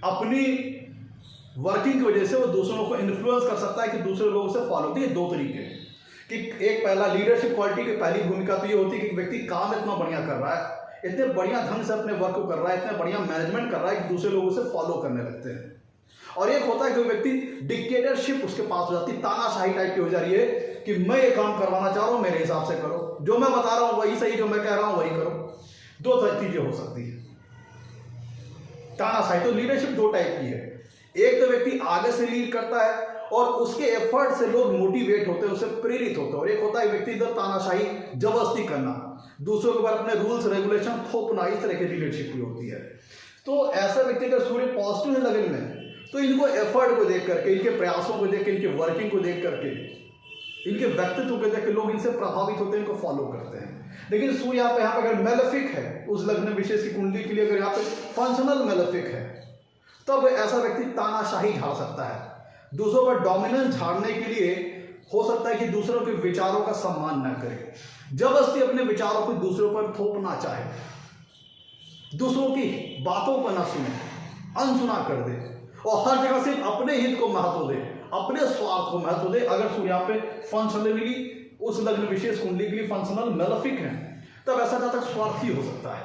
अपनी वर्किंग की वजह से वो दूसरों को इन्फ्लुएंस कर सकता है कि दूसरे लोगों से फॉलो होती है। दो तरीके हैं कि एक पहला लीडरशिप क्वालिटी की पहली भूमिका तो ये होती है कि व्यक्ति काम इतना बढ़िया कर रहा है, इतने बढ़िया ढंग से अपने वर्क को कर रहा है, इतने बढ़िया मैनेजमेंट कर रहा है कि दूसरे लोगों से फॉलो करने लगते हैं। और एक होता है कि व्यक्ति डिक्टेटरशिप उसके पास हो जाती है, तानाशाही टाइप की हो जा रही है कि मैं ये काम करवाना चाह रहा हूं, मेरे हिसाब से करो, जो मैं बता रहा हूं वही सही, जो मैं कह रहा हूं वही करो। दो चीजें हो सकती है तानाशाही। तो लीडरशिप दो टाइप की है, एक तो व्यक्ति आगे से लीड करता है और उसके एफर्ट से लोग मोटिवेट होते हैं, उससे प्रेरित होते हैं, और एक होता है व्यक्ति इधर तानाशाही, जबरदस्ती करना, दूसरों के ऊपर अपने रूल्स रेगुलेशन थोपना, इस तरह की लीडरशिप भी होती है। तो ऐसा व्यक्ति अगर सूर्य पॉजिटिव है लगन में, तो इनको एफर्ट को देख करके, इनके प्रयासों को देख के, इनके वर्किंग को देख करके, इनके व्यक्तित्व को देख के लोग इनसे प्रभावित होते हैं, इनको फॉलो करते हैं। लेकिन सूर्य यहाँ पे अगर मेलेफिक है, उस लग्न विशेष की कुंडली के लिए अगर यहाँ पे फंक्शनल मेलेफिक है, तब ऐसा व्यक्ति तानाशाही झाड़ सकता है। दूसरों पर डोमिनेंस झाड़ने के लिए हो सकता है कि दूसरों के विचारों का सम्मान न करे, जबरदस्ती अपने विचारों को दूसरों पर थोपना चाहे, दूसरों की बातों पर ना सुने, अनसुना कर दे और हर जगह सिर्फ अपने हित को महत्व दे, अपने स्वार्थ को महत्व दे। अगर सूर्य यहाँ पे फंक्शनली उस लग्न विशेष कुंडली के लिए फंक्शनल मेलेफिक है, तब ऐसा जातक स्वार्थी हो सकता है,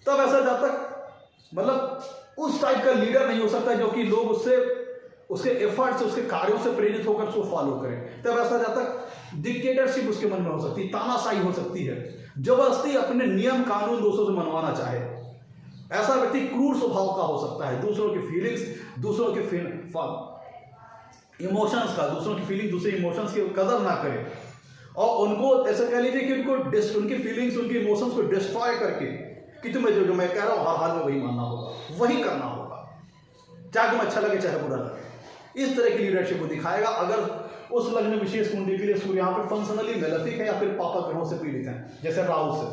तब ऐसा जातक मतलब उस टाइप का लीडर नहीं हो सकता जो कि लोग उससे, उसके एफर्ट से, उसके कार्यों से प्रेरित होकर उसको फॉलो करें। तब ऐसा जातक डिक्टेटरशिप उसके मन में हो सकती है, तानाशाही हो सकती है, जबरदस्ती अपने नियम कानून दूसरों से मनवाना चाहे। ऐसा व्यक्ति क्रूर स्वभाव का हो सकता है, दूसरों की फीलिंग्स, दूसरों के इमोशंस का, दूसरों की फीलिंग, दूसरे इमोशंस की कदर ना करे और उनको ऐसा कह लीजिए कि उनको उनकी फीलिंग्स, उनके इमोशंस को डिस्ट्रॉय करके कि तुम्हें जो मैं कह रहा हूं हर हाल में वही मानना होगा, वही करना होगा, चाहे तुम्हें अच्छा लगे चाहे बुरा लगे। इस तरह की लीडरशिप को दिखाएगा अगर उस लग्न विशेष कुंडली के लिए सूर्य यहाँ पर फंक्शनली मेलेफिक है या फिर पापा ग्रहों से पीड़ित है, जैसे राहु से।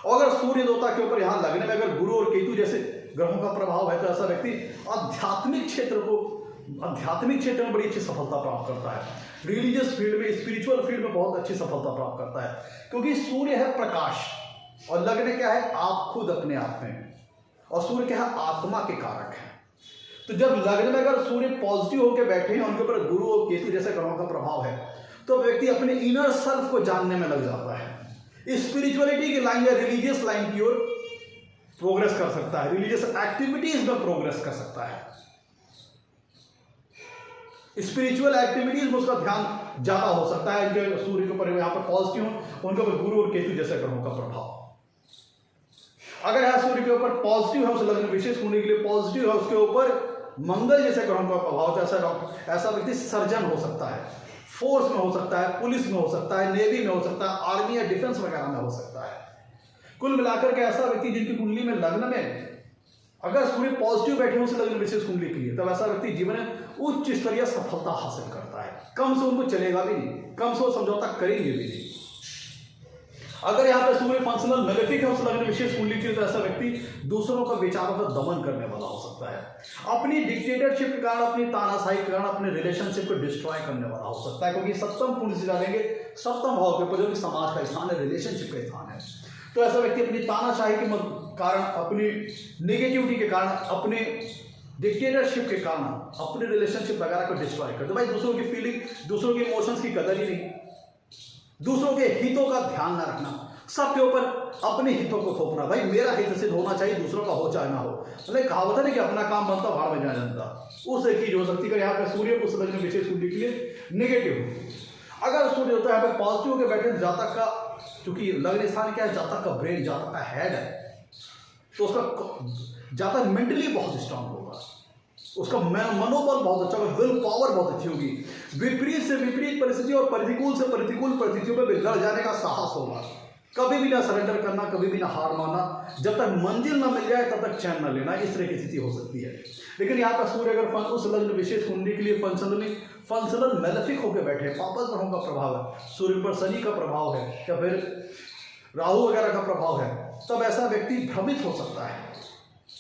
और अगर सूर्य देवता के ऊपर यहाँ लगने में अगर गुरु और केतु जैसे ग्रहों का प्रभाव है, तो ऐसा व्यक्ति आध्यात्मिक क्षेत्र में बड़ी अच्छी सफलता प्राप्त करता है, रिलीजियस फील्ड में, स्पिरिचुअल फील्ड में बहुत अच्छी सफलता प्राप्त करता है, क्योंकि सूर्य है प्रकाश और लग्न क्या है, आप खुद अपने आप में, और सूर्य क्या है, आत्मा के कारक है। तो जब लग्न में अगर सूर्य पॉजिटिव होकर बैठे हैं, उनके ऊपर गुरु और केतु जैसे ग्रहों का प्रभाव है, तो व्यक्ति अपने इनर सेल्फ को जानने में लग जाता है, स्पिरिचुअलिटी की लाइन या रिलीजियस लाइन की ओर प्रोग्रेस कर सकता है, रिलीजियस एक्टिविटीज में प्रोग्रेस कर सकता है, स्पिरिचुअल एक्टिविटीज में उसका ध्यान ज्यादा हो सकता है। इनके सूर्य के ऊपर यहाँ पर पॉजिटिव हो, उनके ऊपर गुरु और केतु जैसे ग्रहों का प्रभाव। अगर यह सूर्य के ऊपर पॉजिटिव है, उस लग्न विशेष कुंडली के लिए पॉजिटिव है, उसके ऊपर मंगल जैसे ग्रहों का प्रभाव तो ऐसा व्यक्ति सर्जन हो सकता है, फोर्स में हो सकता है, पुलिस में हो सकता है, नेवी में हो सकता है, आर्मी या डिफेंस वगैरह में हो सकता है। कुल मिलाकर के ऐसा व्यक्ति जिनकी कुंडली में लग्न में अगर सूर्य पॉजिटिव बैठे हो उस लग्न विशेष कुंडली के लिए, तब ऐसा व्यक्ति जीवन में उच्च स्तरीय सफलता हासिल करता है। कम से उनको चलेगा भी नहीं, कम से वो समझौता करेंगे भी नहीं। अगर यहाँ पे सूर्य फंक्शनल मेलेफिक है उस लग्न विशेष कुंडली के लिए, तो ऐसा व्यक्ति दूसरों का विचारों का दमन करने वाला हो सकता है। अपनी डिक्टेटरशिप के कारण, अपनी तानाशाही के कारण अपने रिलेशनशिप को डिस्ट्रॉय करने वाला हो सकता है, क्योंकि सप्तम कुंडली से डालेंगे सप्तम भाव के ऊपर जो कि समाज का स्थान है, रिलेशनशिप का स्थान है। तो ऐसा व्यक्ति अपनी तानाशाही के कारण, अपनी नेगेटिविटी के कारण, अपने डिक्टेटरशिप के कारण अपने रिलेशनशिप वगैरह को डिस्ट्रॉय कर दो। भाई दूसरों की फीलिंग, दूसरों के इमोशंस की कदर ही नहीं, दूसरों के हितों का ध्यान ना रखना, सबके ऊपर अपने हितों को थोपना। भाई मेरा हित सिद्ध होना चाहिए, दूसरों का हो चाहे ना हो। मतलब कहावत है ना कि अपना काम बनता भाड़ में जाना जनता, उस एक चीज हो सकती है। यहाँ पे सूर्य उस लग्न विशेष कुंडली के लिए नेगेटिव, अगर सूर्य होता है यहाँ पे पॉजिटिव के बैठे जातक का, क्योंकि लग्न स्थान क्या है, जातक का ब्रेन, जातक का हेड है, तो उसका जातक मेंटली बहुत स्ट्रांग होगा, उसका मनोबल बहुत अच्छा होगा, विल पावर बहुत अच्छी होगी, विपरीत से विपरीत परिस्थिति और प्रतिकूल से प्रतिकूल परिस्थितियों में लड़ जाने का साहस होगा, कभी भी ना सरेंडर करना, कभी भी ना हार मानना, जब तक मंजिल ना मिल जाए तब तक चैन ना लेना, इस तरह की स्थिति हो सकती है। लेकिन यहाँ पर सूर्य अगर उस लग्न विशेष कुंडली के लिए फंक्शनल मेलेफिक होकर बैठे, पापस ग्रहों का प्रभाव है, सूर्य पर शनि का प्रभाव है या फिर राहु वगैरह का प्रभाव है, तब ऐसा व्यक्ति भ्रमित हो सकता है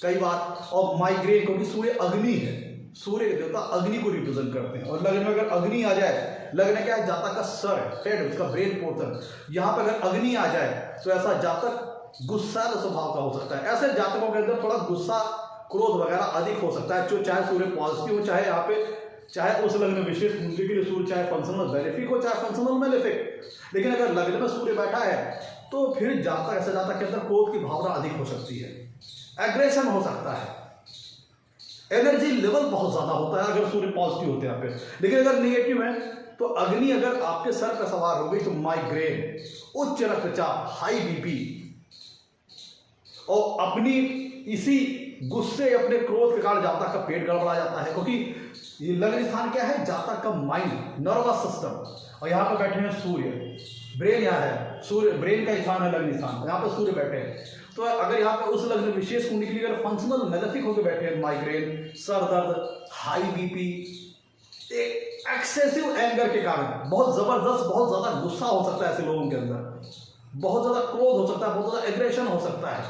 कई बार, और माइग्रेन, क्योंकि सूर्य अग्नि है, सूर्य के देवता अग्नि को रिप्रेजेंट करते हैं, और लग्न में अगर अग्नि आ जाए, लग्न क्या है, जातक का सर है, हेड, उसका ब्रेन पोर्शन, यहाँ पर अगर अग्नि आ जाए तो ऐसा जातक गुस्सा स्वभाव का हो सकता है। ऐसे जातकों के अंदर थोड़ा गुस्सा, क्रोध वगैरह अधिक हो सकता है, जो चाहे सूर्य पॉजिटिव हो, चाहे यहाँ पे चाहे उस लग्न में विशेष कुंडली के लिए सूर्य चाहे फंक्शनल बेनिफिक हो, चाहे फंक्शनल मेलेफिक। लेकिन अगर लग्न में सूर्य बैठा है तो फिर जातक, ऐसे जातक के अंदर क्रोध की भावना अधिक हो सकती है, एग्रेशन हो सकता है, एनर्जी लेवल बहुत ज्यादा होता है अगर सूर्य पॉजिटिव होते हैं यहाँ पे। लेकिन अगर नेगेटिव है तो अग्नि अगर आपके सर पर सवार हो गई तो माइग्रेन, उच्च रक्तचाप, हाई बीपी, और अपनी इसी गुस्से, अपने क्रोध के कारण जातक का पेट गड़बड़ा जाता है, क्योंकि ये लग्न स्थान क्या है, जातक का माइंड, नर्वस सिस्टम, और यहाँ पर बैठे हैं सूर्य, ब्रेन यहाँ है, सूर्य ब्रेन का स्थान है लग्न स्थान, यहाँ पर सूर्य बैठे हैं। तो अगर यहाँ पे उस लग्न विशेष कुंडली के लिए अगर फंक्शनल मेलेफिक होकर बैठे हैं, माइग्रेन, सर दर्द, हाई बीपी, एक्सेसिव एंगर के कारण बहुत जबरदस्त, बहुत ज्यादा गुस्सा हो सकता है ऐसे लोगों के अंदर, बहुत ज्यादा क्रोध हो सकता है, बहुत ज्यादा एग्रेशन हो सकता है,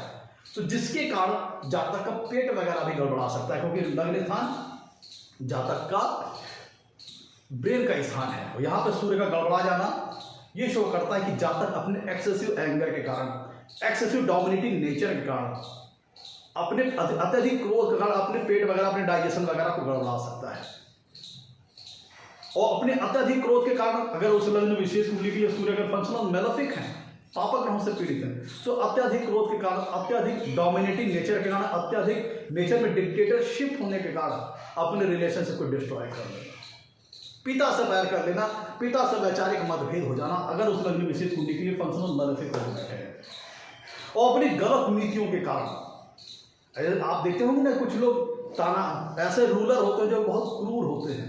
तो जिसके कारण जातक का पेट वगैरह भी गड़बड़ा सकता है, क्योंकि लग्न स्थान जातक का ब्रेन का स्थान है। और यहाँ पे सूर्य का गड़बड़ा जाना ये शो करता है कि जातक अपने एक्सेसिव एंगर के कारण, एक्सेसिव डोमिनेटिंग नेचर के कारण, अपने अत्यधिक क्रोध के कारण अपने पेट वगैरह, अपने डाइजेशन वगैरह को गड़बड़ा सकता है। और अपने अत्यधिक क्रोध के कारण अगर उस लग्न विशेष कुंडली के लिए सूर्य अगर फंक्शनल मेलेफिक है, पापक ग्रहों से पीड़ित है, तो अत्यधिक क्रोध के कारण, अत्यधिक डोमिनेटिंग नेचर के कारण, अत्यधिक नेचर में डिक्टेटरशिप होने के कारण अपने रिलेशनशिप को डिस्ट्रॉय कर लेना, पिता से बैर कर लेना, पिता से वैचारिक मतभेद हो जाना, अगर उस लग्न विशेष कुंडली के लिए फंक्शनल मेलेफिक हो बैठे हैं। और अपनी गलत नीतियों के कारण आप देखते होंगे ना, कुछ लोग ऐसे रूलर होते हैं जो बहुत क्रूर होते हैं,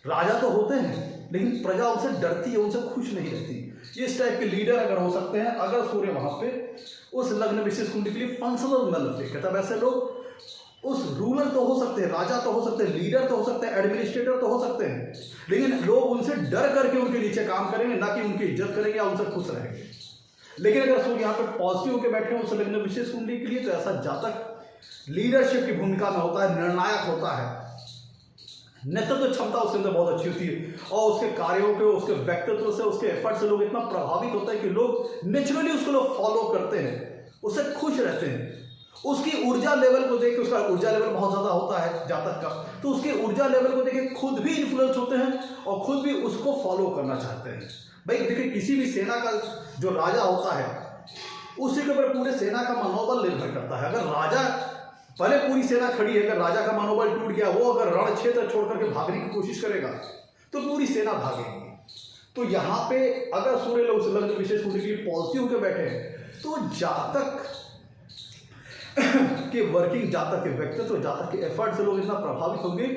राजा तो होते हैं लेकिन प्रजा उनसे डरती है, उनसे खुश नहीं रहती। इस टाइप के लीडर अगर हो सकते हैं अगर सूर्य वहां पे उस लग्न विशेष कुंडली के लिए फंक्शनल मेलेफिक है, तब ऐसे लोग उस रूलर तो हो सकते हैं, राजा तो हो सकते हैं, लीडर तो हो सकते हैं, एडमिनिस्ट्रेटर तो हो सकते हैं, लेकिन लोग उनसे डर करके उनके नीचे काम करेंगे, ना कि उनकी इज्जत करेंगे या उनसे खुश रहेंगे। लेकिन अगर सूर्य यहाँ पर पॉजिटिव होकर बैठे हो उस लग्न विशेष कुंडली के लिए, तो ऐसा जातक लीडरशिप की भूमिका में होता है, निर्णायक होता है, नेतृत्व क्षमता उसके अंदर बहुत अच्छी होती है, और उसके कार्यों के, उसके व्यक्तित्व से, उसके एफर्ट से लोग इतना प्रभावित होते हैं कि लोग नेचुरली उसको लोग फॉलो करते हैं, उससे खुश रहते हैं। उसकी ऊर्जा लेवल को देख के, उसका ऊर्जा लेवल बहुत ज्यादा होता है जातक का, तो उसके ऊर्जा लेवल को देख के खुद भी इन्फ्लुएंस होते हैं और खुद भी उसको फॉलो करना चाहते हैं। भाई देखिए, किसी भी सेना का जो राजा होता है उसी के ऊपर पूरे सेना का मनोबल निर्भर करता है। अगर राजा, पहले पूरी सेना खड़ी है, अगर राजा का मनोबल टूट गया, वो अगर रण क्षेत्र छोड़ करके भागने की कोशिश करेगा तो पूरी सेना भागेगी। तो यहाँ पे अगर सूर्य लोग लग्न विशेष कुंडली पॉजिटिव के बैठे हैं तो जातक कि वर्किंग जातक के व्यक्तित्व, जातक के एफर्ट से लोग इतना प्रभावित होंगे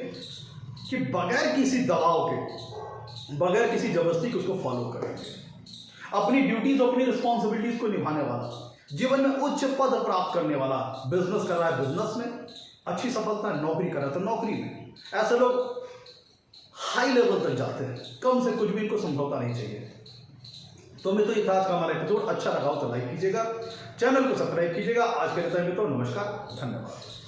कि बगैर किसी दबाव के, बगैर किसी जबरदस्ती के उसको फॉलो करेंगे। अपनी ड्यूटीज, अपनी रिस्पॉन्सिबिलिटीज को निभाने वाला, जीवन में उच्च पद प्राप्त करने वाला, बिजनेस कर रहा है बिजनेस में अच्छी सफलता, नौकरी कर रहा है तो नौकरी में, ऐसे लोग हाई लेवल तक जाते हैं। कम से कुछ भी इनको समझौता नहीं चाहिए। तो मैं तो ये आज का हमारा एपिसोड अच्छा लगा हो तो लाइक कीजिएगा, चैनल को सब्सक्राइब कीजिएगा। आज के लिए मित्रों नमस्कार, धन्यवाद।